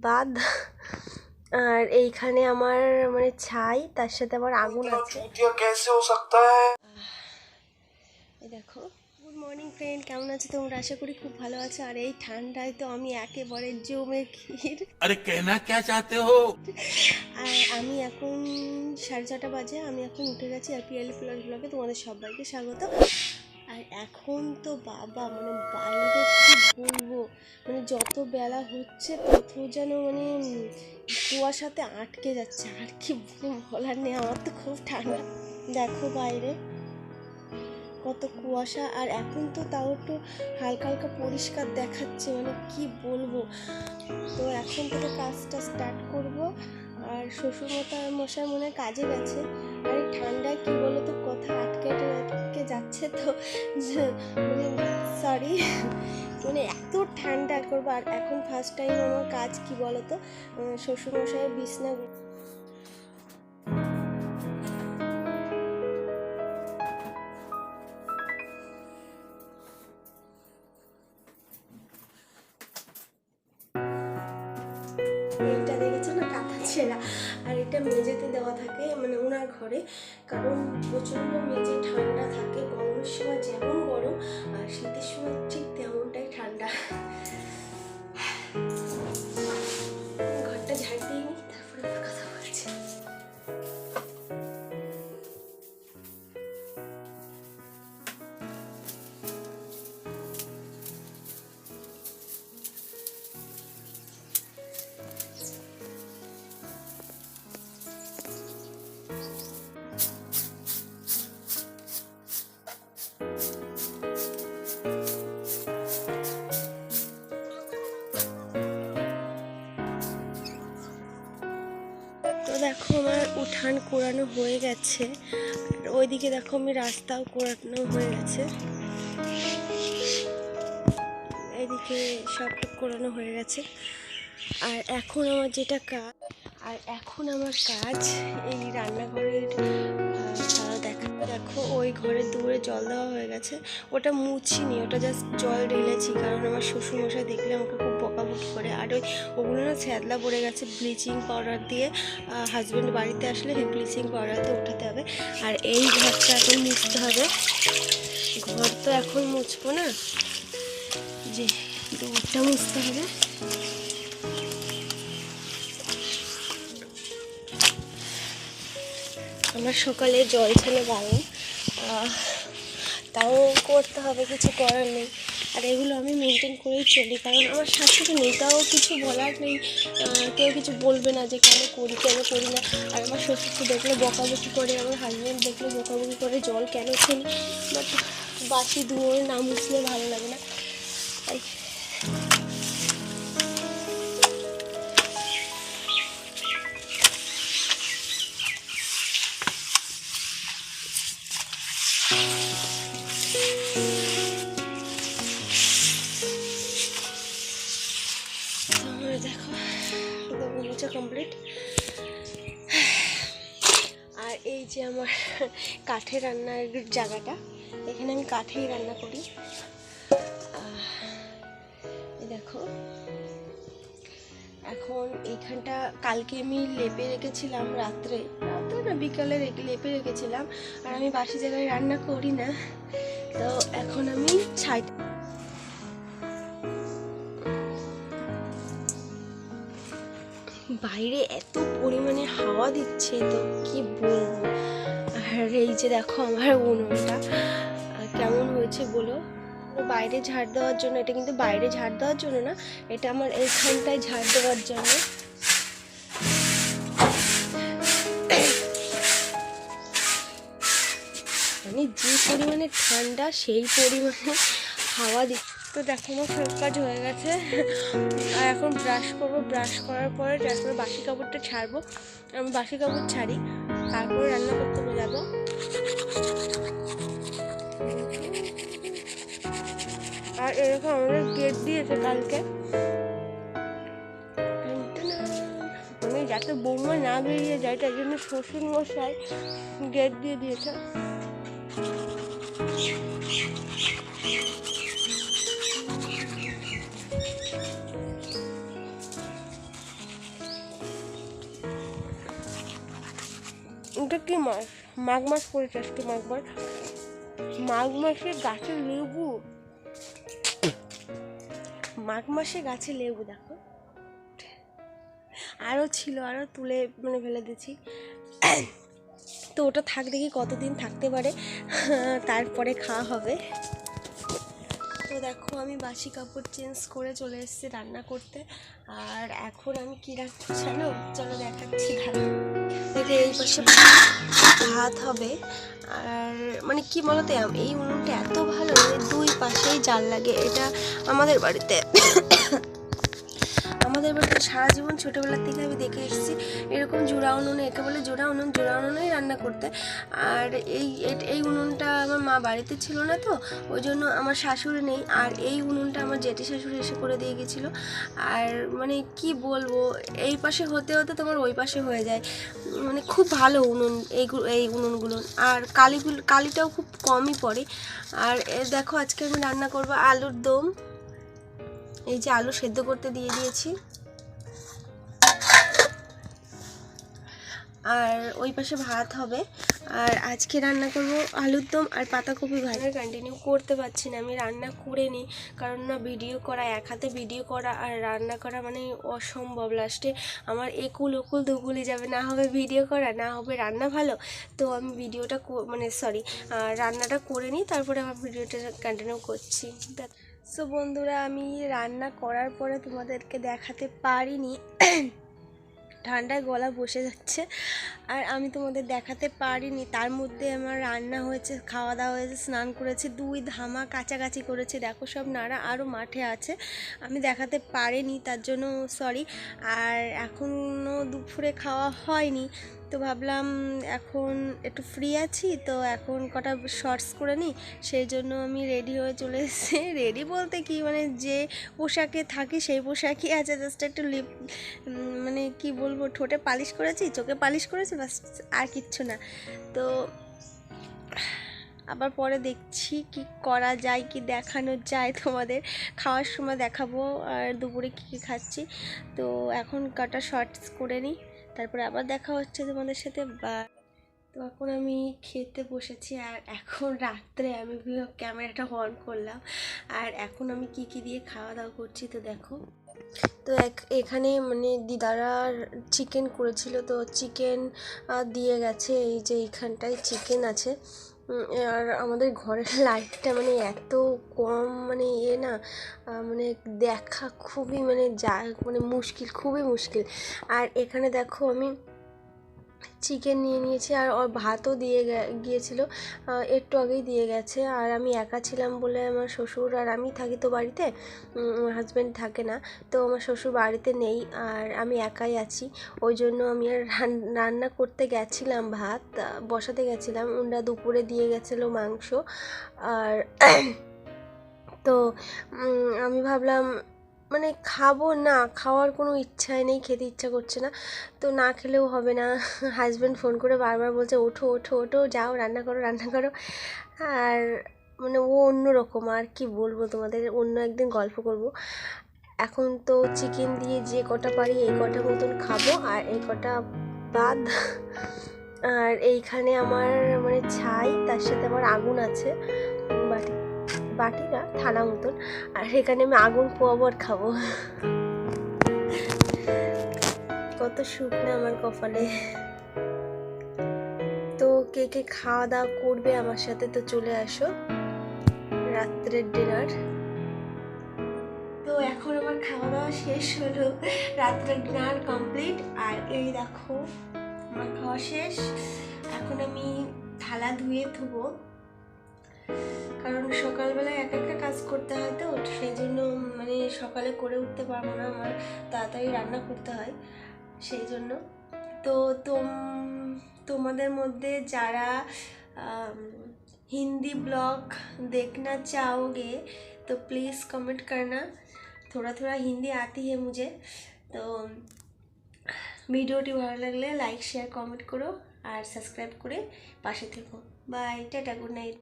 বাদ। আর এইখানে আমার মানে ছাই, তার সাথে আবার আগুন আছে। এই দেখো। গুড মর্নিং ফ্রেন্ড, কেমন আছো তোমরা? আশা করি খুব ভালো আছো। আর এই ঠান্ডায় তো আমি একেবারে জমে ক্ষীর। अरे कहना क्या चाहते हो? আর আমি এখন 6:30 বাজে, আমি এখন উঠে গেছি। আর পিএল প্লাস ব্লগে তোমাদের সবাইকে স্বাগত। আর এখন তো বাবা মানে বাইরে কি বলবো, মানে যত বেলা হচ্ছে তত যেন মানে কুয়াশাতে আটকে যাচ্ছে। আর কি বলার নেই, আমার তো খুব ঠান্ডা। দেখো বাইরে কত কুয়াশা। আর এখন তো তাও একটু হালকা হালকা পরিষ্কার দেখাচ্ছে, মানে কি বলবো। তো এখন থেকে কাজটা স্টার্ট করব। আর শ্বশুর মশাই মনে হয় কাজে গেছে। আর এই ঠান্ডায় কি বলো তো, কথা আটকে আটকে যাচ্ছে তো, মানে সরি, মানে এত ঠান্ডা করবো। আর এখন ফার্স্ট টাইম আমার কাজ কি বলো তো, শ্বশুর মশাইয়ের বিছনা। এইটা দেখেছো না, কাঁথা ছেঁড়া। আর এটা মেঝেতে দেওয়া থাকে মানে ওনার ঘরে, কারণ প্রচণ্ড মেঝে ঠান্ডা থাকে। গরমের সময় যেমন গরম, আর শীতের সময় ঠিক তেমনটাই ঠান্ডা। ঘরটা ঝাড় দিয়ে নিই, তারপরে আবার কথা বলছি। তো দেখো আমার উঠান কোরানো হয়ে গেছে। আর ওইদিকে দেখো আমি রাস্তাও কোরানো হয়ে গেছে। এদিকে সব কোরানো হয়ে গেছে। আর এখন আমার যেটা কাজ, এই রান্নাঘরের দেখো ওই ঘরে দূরে জল দেওয়া হয়ে গেছে। ওটা মুছিনি, ওটা জাস্ট জল ঢেলেছি, কারণ আমার শ্বশুরমশাই দেখলে আমাকে খুব বকাবকি করে। আর ওগুলো না ছ্যাদলা পড়ে গেছে, ব্লিচিং পাউডার দিয়ে হাজব্যান্ড বাড়িতে আসলে সেই ব্লিচিং পাউডার দিয়ে ওঠাতে হবে। আর এই ঘরটা এখন মুছতে হবে। ঘর তো এখন মুছবো না, যে দুধটা মুছতে হবে। আমার সকালে জল ছিল বারণ, তাও করতে হবে, কিছু করার নেই। আর এগুলো আমি মেনটেন করেই চলি, কারণ আমার শাশুড়ি নেই, তাও কিছু বলার নেই। কেউ কিছু বলবে না যে কেন করি না। আর আমার শ্বশুরকে দেখলে বকাবকি করে, আমার হাজব্যান্ড দেখলে বকাবকি করে, জল কেন খেলি। বাট বাসি ধুয়ে না মুছলে ভালো লাগে না, তাই। দেখো মোছা কমপ্লিট। আর এই যে আমার কাঠের রান্নার জায়গাটা, এখানে আমি কাঠেই রান্না করি। দেখো এখন এইখানটা কালকে আমি লেপে রেখেছিলাম, রাত্রে না বিকালে লেপে রেখেছিলাম। আর আমি বাসি জায়গায় রান্না করি না, তো এখন আমি ছাই। বাইরে এত পরিমাণে হাওয়া দিচ্ছে, তো কি বলবো। আর এই যে দেখো আমার উনুনটা কেমন হয়েছে বলো। বাইরে ঝাড় দেওয়ার জন্য, এটা কিন্তু বাইরে ঝাড় দেওয়ার জন্য না, এটা আমার এইখানটায় ঝাড় দেওয়ার জন্য। মানে যে পরিমাণে ঠান্ডা, সেই পরিমাণে হাওয়া দিচ্ছে। তো দেখো আমার সব কাজ হয়ে গেছে। আর এখন ব্রাশ করবো, ব্রাশ করার পরে তারপরে বাসি কাপড়টা ছাড়বো। আমি বাসি কাপড় ছাড়ি, তারপরে রান্না করতে যাবো। আর এরকম আমাদের গেট দিয়েছে কালকে, আমি যাতে বৌমা না বেরিয়ে যায়, তাই জন্য শ্বশুর মশাই গেট দিয়ে দিয়েছে। এটা কি মাস? মাঘ মাস পড়েছে আজকে, মাঘ মাসে গাছে লেবু, মাঘ মাসে গাছে লেবু দেখো। আরও ছিল, আরও তুলে মানে ফেলে দিয়েছি। তো ওটা থাক, দেখি কতদিন থাকতে পারে, তারপরে খাওয়া হবে। তো দেখো আমি বাসি কাপড় চেঞ্জ করে চলে এসেছি রান্না করতে। আর এখন আমি কী রাখছি জানো? চলো দেখাচ্ছি। দেখে এই পাশে ভাত হবে। আর মানে কি বলতে, এই উনুনটা এত ভালো, মানে দুই পাশেই জাল লাগে। এটা আমাদের বাড়িতে সারা জীবন ছোটোবেলার থেকে আমি দেখে এসেছি এরকম জোড়া উনুনে, একে বলে জোড়া উনুনেই রান্না করতে। আর এই উনুনটা আমার মা বাড়িতে ছিল না, তো ওই জন্য আমার শাশুড়ি নেই। আর এই উনুনটা আমার জেঠি শাশুড়ি এসে করে দিয়ে গেছিলো। আর মানে কি বলবো, এই পাশে হতে হতে তোমার ওই পাশে হয়ে যায়। মানে খুব ভালো উনুন এই উনুনগুলো। আর কালিটাও খুব কমই পড়ে। আর দেখো আজকে আমি রান্না করবো আলুর দম। এই যে আলু সেদ্ধ করতে দিয়ে দিয়েছি। আর ওই পাশে ভাত হবে। আর আজকে রান্না করব আলুর দম আর পাতাকপি ভাজা। কন্টিনিউ করতে পারছি না, আমি রান্না করে নিই, কারণ না ভিডিও করা, এক হাতে ভিডিও করা আর রান্না করা মানে অসম্ভব। লাস্টে আমার একুল ওকুল দুকুলি যাবে, না হবে ভিডিও করা, না হবে রান্না ভালো। তো আমি ভিডিওটা রান্নাটা করে নিই, তারপরে আমার ভিডিওটা কন্টিনিউ করছি। সো বন্ধুরা, আমি রান্না করার পরে তোমাদেরকে দেখাতে পারিনি, ঠান্ডায় গলা বসে যাচ্ছে। আর আমি তোমাদের দেখাতে পারিনি, তার মধ্যে আমার রান্না হয়েছে, খাওয়া দাওয়া হয়েছে, স্নান করেছি, 2 ধামা কাছাকাছি করেছি। দেখো সব নাড়া আরও মাঠে আছে, আমি দেখাতে পারিনি, তার জন্য সরি। আর এখনও দুপুরে খাওয়া হয়নি, তো ভাবলাম এখন একটু ফ্রি আছি, তো এখন কটা শর্টস করে নিই। সেই জন্য আমি রেডি হয়ে চলে এসেছি। রেডি বলতে কি, মানে যে পোশাকে থাকি সেই পোশাকই আছে, জাস্ট একটু মানে কি বলবো, ঠোঁটে পালিশ করেছি, চোখে পালিশ করেছি, বাস, আর কিচ্ছু না। তো আবার পরে দেখছি কি করা যায়, কি দেখানো যায়, তোমাদের খাওয়ার সময় দেখাবো আর দুপুরে কী খাচ্ছি। তো এখন কটা শর্টস করে নিই, তারপরে আবার দেখা হচ্ছে তোমাদের সাথে। তো এখন আমি খেতে বসেছি। আর এখন রাত্রে আমি ক্যামেরাটা অন করলাম, আর এখন আমি কি দিয়ে খাওয়া দাওয়া করছি তো দেখো। তো এখানে মানে দিদারা চিকেন করেছিল, তো চিকেন দিয়ে গেছে। এই যে এইখানটায় চিকেন আছে। আর আমাদের ঘরের লাইটটা মানে এত কম, মানে না, মানে দেখা খুবই মানে মানে মুশকিল, খুবই মুশকিল। আর এখানে দেখো আমি চিকেন নিয়ে নিয়েছি, আর ওর ভাতও দিয়ে গিয়েছিলো, একটু আগেই দিয়ে গেছে। আর আমি একা ছিলাম বলে, আমার শ্বশুর আর আমি থাকি তো বাড়িতে, আমার হাজব্যান্ড থাকে না, তো আমার শ্বশুর বাড়িতে নেই, আর আমি একাই আছি। ওই জন্য আমি আর রান্না করতে গেছিলাম, ভাত বসাতে গেছিলাম। ওরা দুপুরে দিয়ে গেছিলো মাংস। আর তো আমি ভাবলাম মানে খাবো না, খাওয়ার কোনো ইচ্ছাই নেই, খেতে ইচ্ছা করছে না, তো না খেলেও হবে না। হাজব্যান্ড ফোন করে বারবার বলছে ওঠো ওঠো ওঠো, যাও রান্না করো রান্না করো। আর মানে ও অন্যরকম, আর কি বলবো তোমাদের, অন্য একদিন গল্প করব। এখন তো চিকেন দিয়ে যে কটা পারি এই কটা মতন খাবো, আর এই কটা বাদ। আর এইখানে আমার মানে ছাই, তার সাথে আমার আগুন আছে, বাটি না, থালা মতন। আর এখানে আমি আগুন পোয়াবো আর খাবো। কত সুখ না আমার কপালে। তো কে কে খাওয়া দাওয়া করবে আমার সাথে, তো চলে আসো, রাত্রের ডিনার। তো এখন আমার খাওয়া দাওয়া শেষ হলো, রাত্রের ডিনার কমপ্লিট। আর এই দেখো আমার খাওয়া শেষ। এখন আমি থালা ধুয়ে ধুবো, কারণ সকালবেলায় একা একা কাজ করতে হয়, তো সেই জন্য মানে সকালে করে উঠতে পারবো না, আমার তাড়াতাড়ি রান্না করতে হয়, সেই জন্য। তো তোমাদের মধ্যে যারা हिंदी ब्लॉग देखना चाहोगे तो प्लीज़ कमेंट करना, थोड़ा थोड़ा हिंदी आती है मुझे। तो ভিডিওটি ভালো লাগলে লাইক শেয়ার কমেন্ট করো, আর সাবস্ক্রাইব করে পাশে থেকো। বাই, টাটা, গুড নাইট।